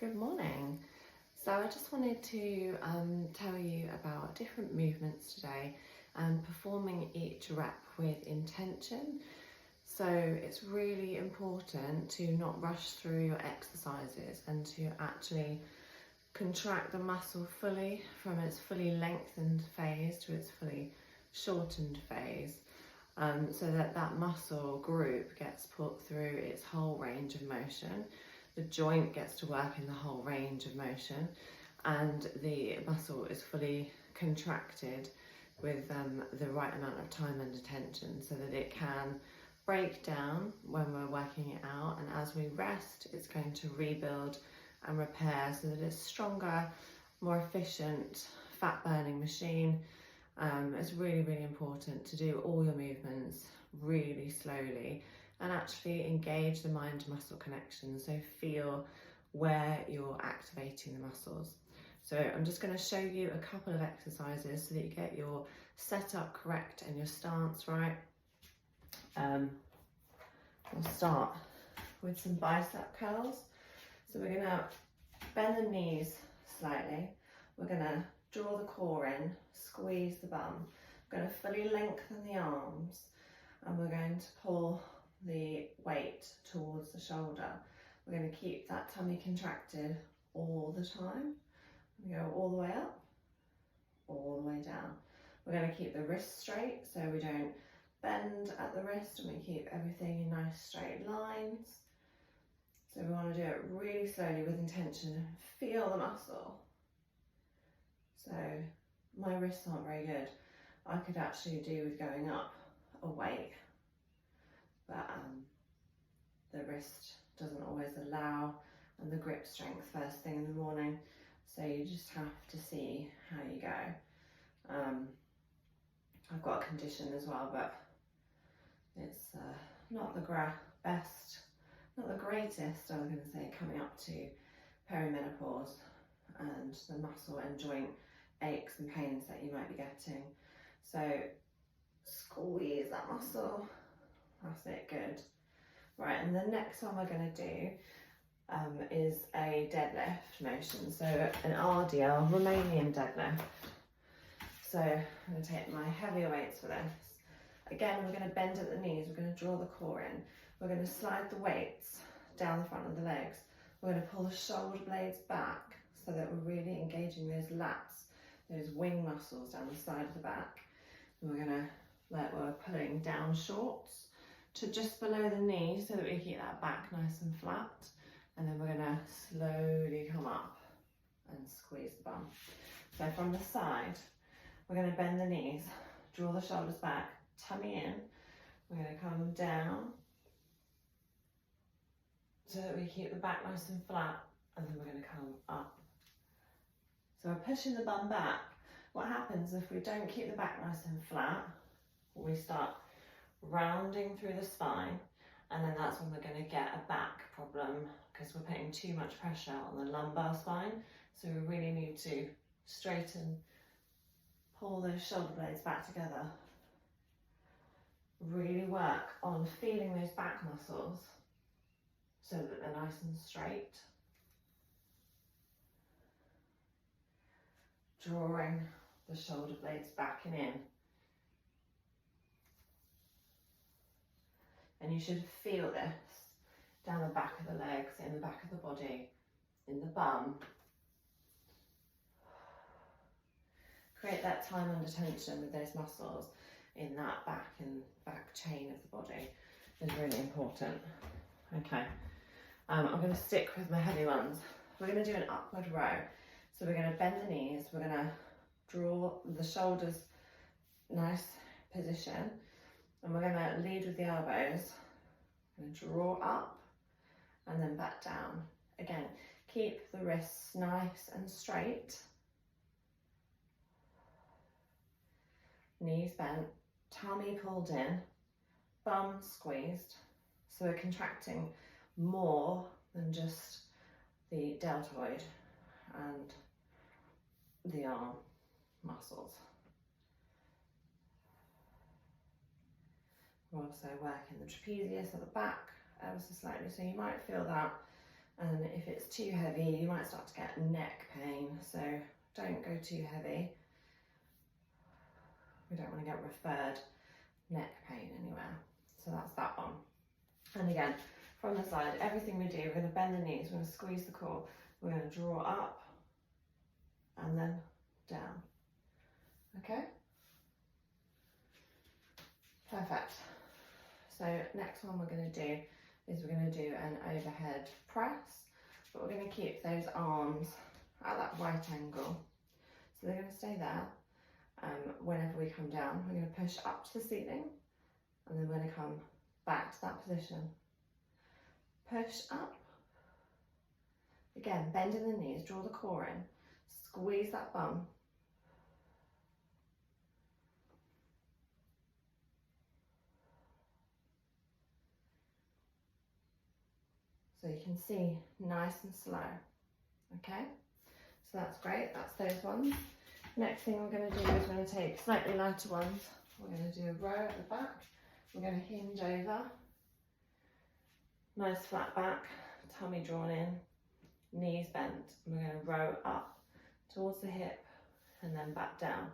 Good morning. So I just wanted to tell you about different movements today and performing each rep with intention. So it's really important to not rush through your exercises and to actually contract the muscle fully from its fully lengthened phase to its fully shortened phase, so that that muscle group gets put through its whole range of motion. The joint gets to work in the whole range of motion and the muscle is fully contracted with the right amount of time and attention so that it can break down when we're working it out, and as we rest it's going to rebuild and repair so that it's stronger, more efficient, fat burning machine. It's really important to do all your movements really slowly and actually engage the mind-muscle connection, so feel where you're activating the muscles. So I'm just going to show you a couple of exercises so that you get your setup correct and your stance right. We'll start with some bicep curls. So we're going to bend the knees slightly. We're going to draw the core in, squeeze the bum. We're going to fully lengthen the arms and we're going to pull the weight towards the shoulder. We're going to keep that tummy contracted all the time. We go all the way up, all the way down. We're going to keep the wrist straight so we don't bend at the wrist, and we keep everything in nice straight lines. So we want to do it really slowly with intention. Feel the muscle. So my wrists aren't very good. I could actually do with going up a weight, but the wrist doesn't always allow, and the grip strength first thing in the morning. So you just have to see how you go. I've got a condition as well, but it's not the best, not the greatest, I was going to say, coming up to perimenopause and the muscle and joint aches and pains that you might be getting. So squeeze that muscle. That's it, good. Right, and the next one we're going to do is a deadlift motion. So an RDL, Romanian deadlift. So I'm going to take my heavier weights for this. Again, we're going to bend at the knees. We're going to draw the core in. We're going to slide the weights down the front of the legs. We're going to pull the shoulder blades back so that we're really engaging those lats, those wing muscles down the side of the back. And we're going to, like we're pulling down shorts to just below the knee so that we keep that back nice and flat. And then we're going to slowly come up and squeeze the bum. So from the side, we're going to bend the knees, draw the shoulders back, tummy in. We're going to come down so that we keep the back nice and flat, and then we're going to come up. So we're pushing the bum back. What happens if we don't keep the back nice and flat? We start rounding through the spine, and then that's when we're going to get a back problem because we're putting too much pressure on the lumbar spine. So we really need to straighten, pull those shoulder blades back together. Really work on feeling those back muscles so that they're nice and straight. Drawing the shoulder blades back and in. And you should feel this down the back of the legs, in the back of the body, in the bum. Create that time under tension with those muscles in that back and back chain of the body is really important. Okay, I'm going to stick with my heavy ones. We're going to do an upward row. So we're going to bend the knees, we're going to draw the shoulders, nice position, and we're going to lead with the elbows. We're going to draw up and then back down. Again, keep the wrists nice and straight. Knees bent, tummy pulled in, bum squeezed. So we're contracting more than just the deltoid and the arm muscles. We're also working the trapezius at the back ever so slightly, so you might feel that And if it's too heavy, you might start to get neck pain. So don't go too heavy. We don't want to get referred neck pain anywhere. So that's that one. And again, from the side, everything we do, we're going to bend the knees, we're going to squeeze the core, we're going to draw up and then down. Okay? Perfect. So next one we're going to do is we're going to do an overhead press, but we're going to keep those arms at that right angle. So they're going to stay there. Whenever we come down, we're going to push up to the ceiling, and then we're going to come back to that position. Push up. Again, bending the knees, draw the core in, squeeze that bum. So you can see nice and slow. Okay, so that's great, that's those ones. Next thing we're going to do is we're going to take slightly lighter ones. We're going to do a row at the back. We're going to hinge over. Nice flat back, tummy drawn in, knees bent. We're going to row up towards the hip and then back down.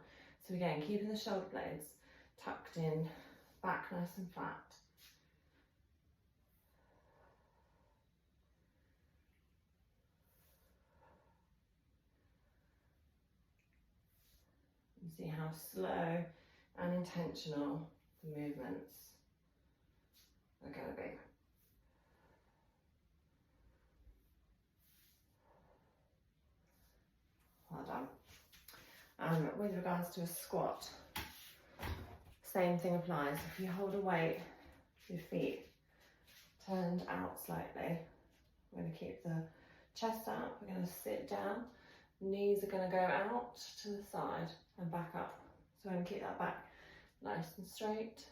So again, keeping the shoulder blades tucked in, back nice and flat. You see how slow and intentional the movements are going to be. Well done. With regards to a squat, same thing applies. If you hold a weight, your feet turned out slightly. We're going to keep the chest out. We're going to sit down. Knees are going to go out to the side and back up. So we're going to keep that back nice and straight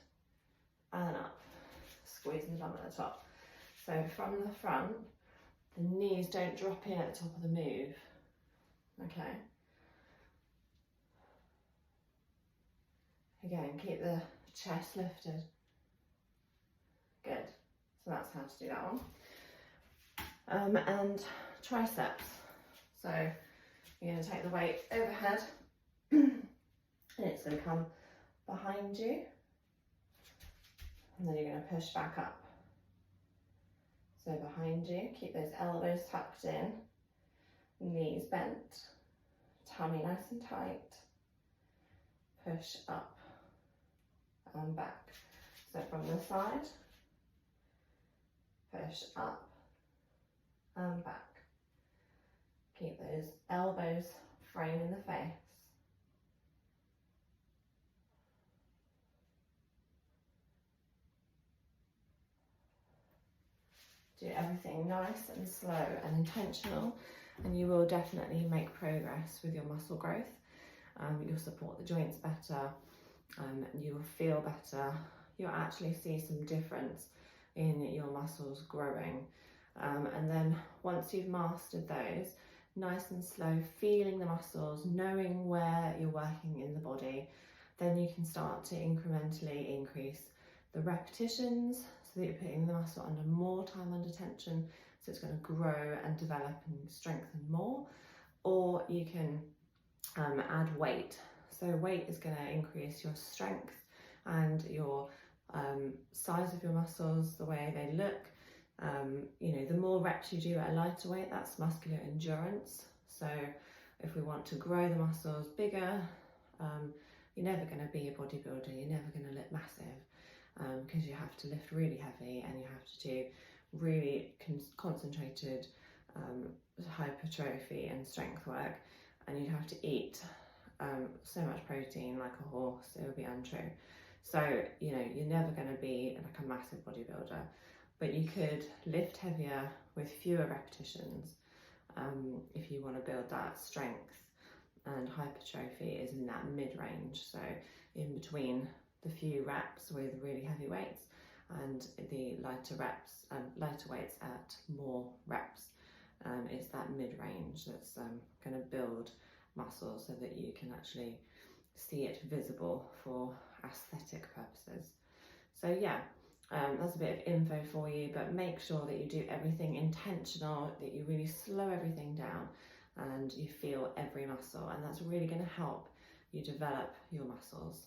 and up. Squeezing the bum at the top. So from the front, the knees don't drop in at the top of the move. Okay. Again, keep the chest lifted. Good. So that's how to do that one. And triceps. So you're going to take the weight overhead and it's going to come behind you. And then you're going to push back up. So behind you, keep those elbows tucked in, knees bent, tummy nice and tight. Push up and back. So from the side, push up and back. Keep those elbows framing the face. Do everything nice and slow and intentional, and you will definitely make progress with your muscle growth. You'll support the joints better, you will feel better, you'll actually see some difference in your muscles growing. And then once you've mastered those, nice and slow, feeling the muscles, knowing where you're working in the body, then you can start to incrementally increase the repetitions so that you're putting the muscle under more time under tension, so it's going to grow and develop and strengthen more. Or you can add weight. So weight is going to increase your strength and your size of your muscles, the way they look. You know, the more reps you do at a lighter weight, that's muscular endurance. So if we want to grow the muscles bigger, you're never going to be a bodybuilder, you're never going to look massive, because you have to lift really heavy and you have to do really concentrated hypertrophy and strength work, and you have to eat so much protein like a horse, it would be untrue. So, you know, you're never going to be like a massive bodybuilder, but you could lift heavier with fewer repetitions if you want to build that strength. And hypertrophy is in that mid-range, so in between the few reps with really heavy weights and the lighter weights at more reps. It's that mid-range that's going to build muscle so that you can actually see it visible for aesthetic purposes. So yeah, That's a bit of info for you, but make sure that you do everything intentional, that you really slow everything down and you feel every muscle, and that's really going to help you develop your muscles.